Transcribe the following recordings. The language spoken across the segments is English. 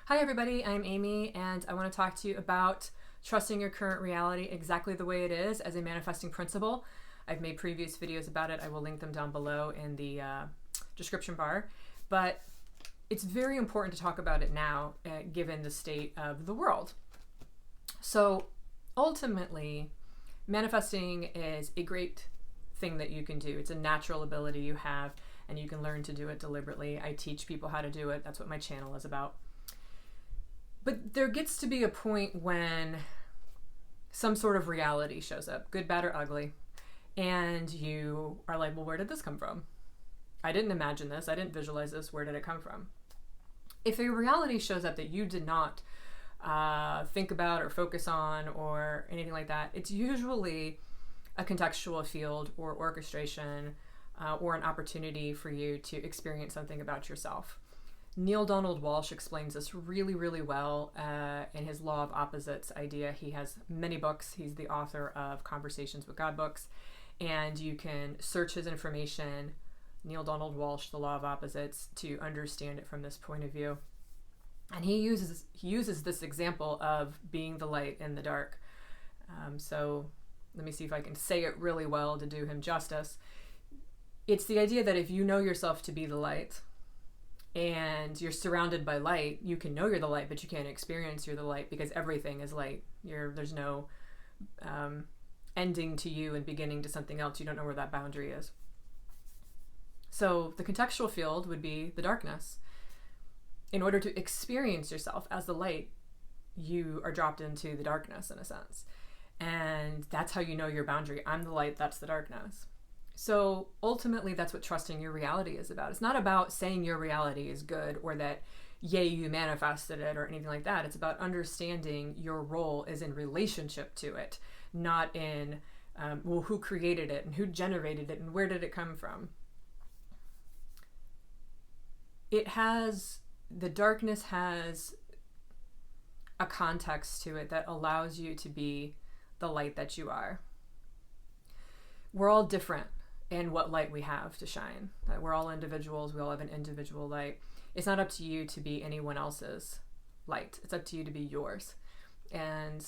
Hi everybody, I'm Amy and I want to talk to you about trusting your current reality exactly the way it is as a manifesting principle. I've made previous videos about it. I will link them down below in the description bar. But it's very important to talk about it now given the state of the world. So ultimately, manifesting is a great thing that you can do. It's a natural ability you have and you can learn to do it deliberately. I teach people how to do it. That's what my channel is about. But there gets to be a point when some sort of reality shows up, good, bad, or ugly, and you are like, well, where did this come from? I didn't imagine this. I didn't visualize this. Where did it come from? If a reality shows up that you did not think about or focus on or anything like that, it's usually a contextual field or orchestration or an opportunity for you to experience something about yourself. Neale Donald Walsh explains this really, really well in his Law of Opposites idea. He has many books. He's the author of Conversations with God books. And you can search his information, Neale Donald Walsh, The Law of Opposites, to understand it from this point of view. And he uses this example of being the light in the dark. So let me see if I can say it really well to do him justice. It's the idea that if you know yourself to be the light, and you're surrounded by light, you can know you're the light, but you can't experience you're the light because everything is light. There's no ending to you and beginning to something else. You don't know where that boundary is. So the contextual field would be the darkness. In order to experience yourself as the light, you are dropped into the darkness in a sense. And that's how you know your boundary. I'm the light, that's the darkness. So ultimately, that's what trusting your reality is about. It's not about saying your reality is good or that, yay, you manifested it or anything like that. It's about understanding your role is in relationship to it, not in, well, who created it and who generated it and where did it come from. The darkness has a context to it that allows you to be the light that you are. We're all different in what light we have to shine. We're all individuals. We all have an individual light. It's not up to you to be anyone else's light. It's up to you to be yours. And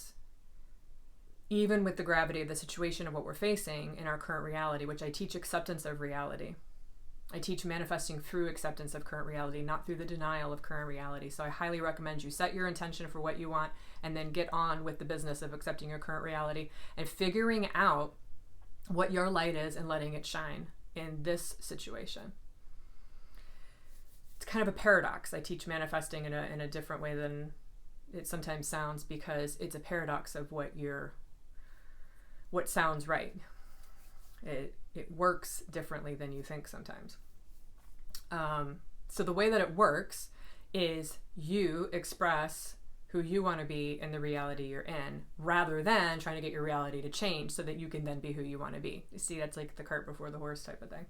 even with the gravity of the situation of what we're facing in our current reality, which I teach acceptance of reality. I teach manifesting through acceptance of current reality, not through the denial of current reality. So I highly recommend you set your intention for what you want and then get on with the business of accepting your current reality and figuring out what your light is and letting it shine in this situation. It's kind of a paradox. I teach manifesting in a different way than it sometimes sounds because it's a paradox of what sounds right. It works differently than you think sometimes. So the way that it works is you express who you want to be in the reality you're in, rather than trying to get your reality to change so that you can then be who you want to be. You see, that's like the cart before the horse type of thing.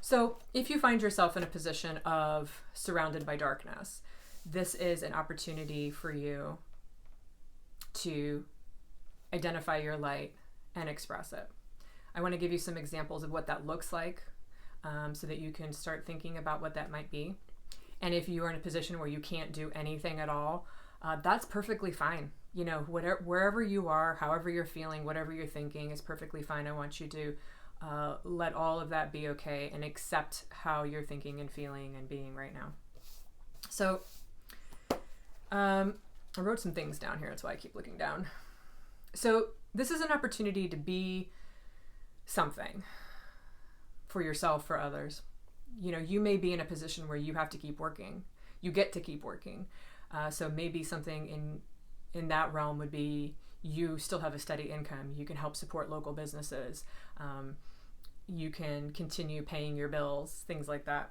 So if you find yourself in a position of surrounded by darkness, this is an opportunity for you to identify your light and express it. I want to give you some examples of what that looks like so that you can start thinking about what that might be. And if you are in a position where you can't do anything at all, that's perfectly fine. You know, wherever you are, however you're feeling, whatever you're thinking is perfectly fine. I want you to let all of that be okay and accept how you're thinking and feeling and being right now. So I wrote some things down here. That's why I keep looking down. So this is an opportunity to be something for yourself, for others. You know, you may be in a position where you have to keep working. You get to keep working. So maybe something in that realm would be you still have a steady income. You can help support local businesses. You can continue paying your bills, things like that.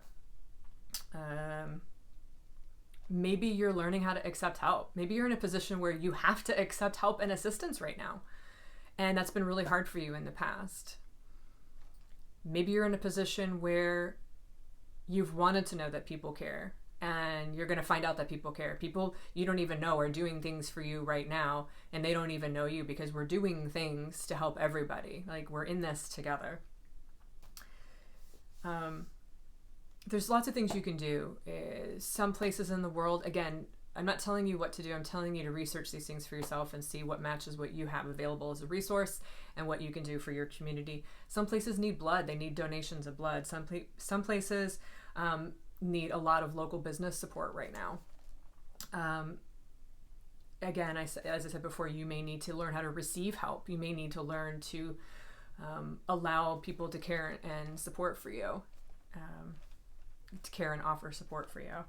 Maybe you're learning how to accept help. Maybe you're in a position where you have to accept help and assistance right now. And that's been really hard for you in the past. Maybe you're in a position where you've wanted to know that people care. And you're going to find out that people care. People you don't even know are doing things for you right now, and they don't even know you because we're doing things to help everybody. Like, we're in this together. There's lots of things you can do. Some places in the world, again, I'm not telling you what to do. I'm telling you to research these things for yourself and see what matches what you have available as a resource and what you can do for your community. Some places need blood. They need donations of blood. Some places need a lot of local business support right now. Again, as I said before, you may need to learn how to receive help. You may need to learn to allow people to care and support for you, to care and offer support for you.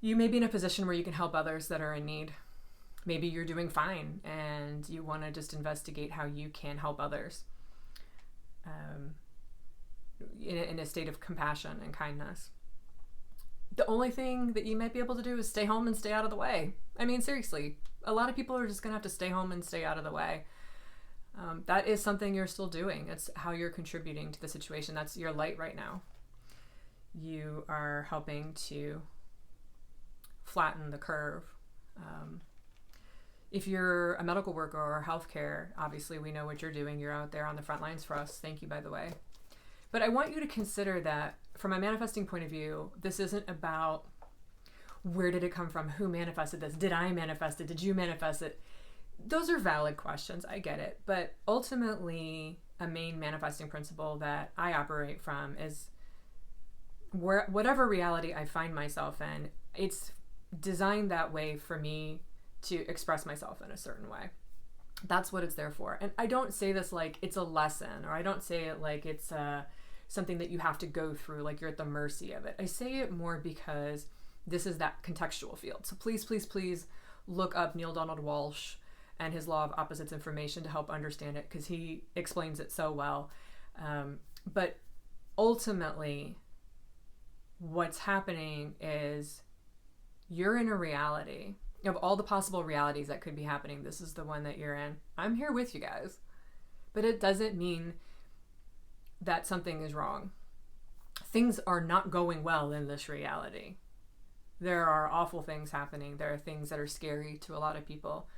You may be in a position where you can help others that are in need. Maybe you're doing fine and you want to just investigate how you can help others in a state of compassion and kindness. The only thing that you might be able to do is stay home and stay out of the way. I mean, seriously, a lot of people are just going to have to stay home and stay out of the way. That is something you're still doing. It's how you're contributing to the situation. That's your light right now. You are helping to flatten the curve. If you're a medical worker or healthcare, obviously we know what you're doing. You're out there on the front lines for us. Thank you, by the way. But I want you to consider that from a manifesting point of view, this isn't about where did it come from? Who manifested this? Did I manifest it? Did you manifest it? Those are valid questions. I get it. But ultimately, a main manifesting principle that I operate from is whatever reality I find myself in, it's designed that way for me to express myself in a certain way. That's what it's there for. And I don't say this like it's a lesson, or I don't say it like it's something that you have to go through, like you're at the mercy of it. I say it more because this is that contextual field. So please, please, please look up Neale Donald Walsh and his law of opposites information to help understand it, because he explains it so well. But ultimately, what's happening is you're in a reality. Of all the possible realities that could be happening, this is the one that you're in. I'm here with you guys. But it doesn't mean that something is wrong. Things are not going well in this reality. There are awful things happening. There are things that are scary to a lot of people.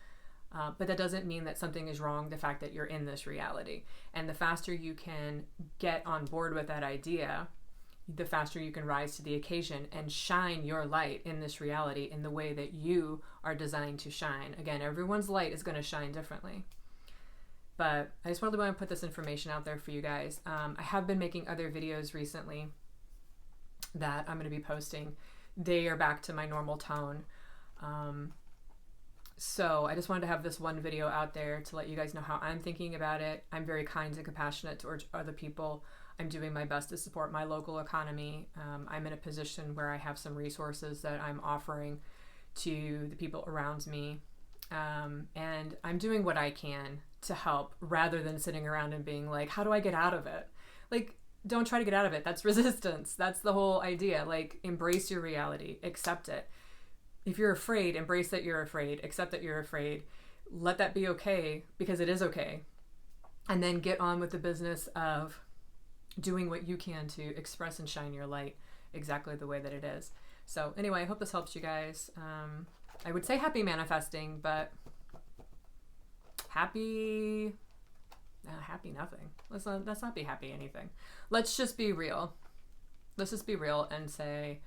But that doesn't mean that something is wrong, the fact that you're in this reality. And the faster you can get on board with that idea, the faster you can rise to the occasion and shine your light in this reality in the way that you are designed to shine. Again, everyone's light is going to shine differently. But I just really want to put this information out there for you guys. I have been making other videos recently that I'm going to be posting. They are back to my normal tone. So I just wanted to have this one video out there to let you guys know how I'm thinking about it. I'm very kind and compassionate towards other people. I'm doing my best to support my local economy. I'm in a position where I have some resources that I'm offering to the people around me. And I'm doing what I can to help, rather than sitting around and being like, how do I get out of it? Like, don't try to get out of it. That's resistance. That's the whole idea. Like, embrace your reality. Accept it. If you're afraid, embrace that you're afraid. Accept that you're afraid. Let that be okay, because it is okay. And then get on with the business of doing what you can to express and shine your light exactly the way that it is. So anyway, I hope this helps you guys. I would say happy manifesting, but happy nothing. Let's not be happy anything. Let's just be real. Let's just be real and say,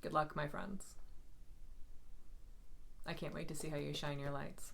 good luck, my friends. I can't wait to see how you shine your lights.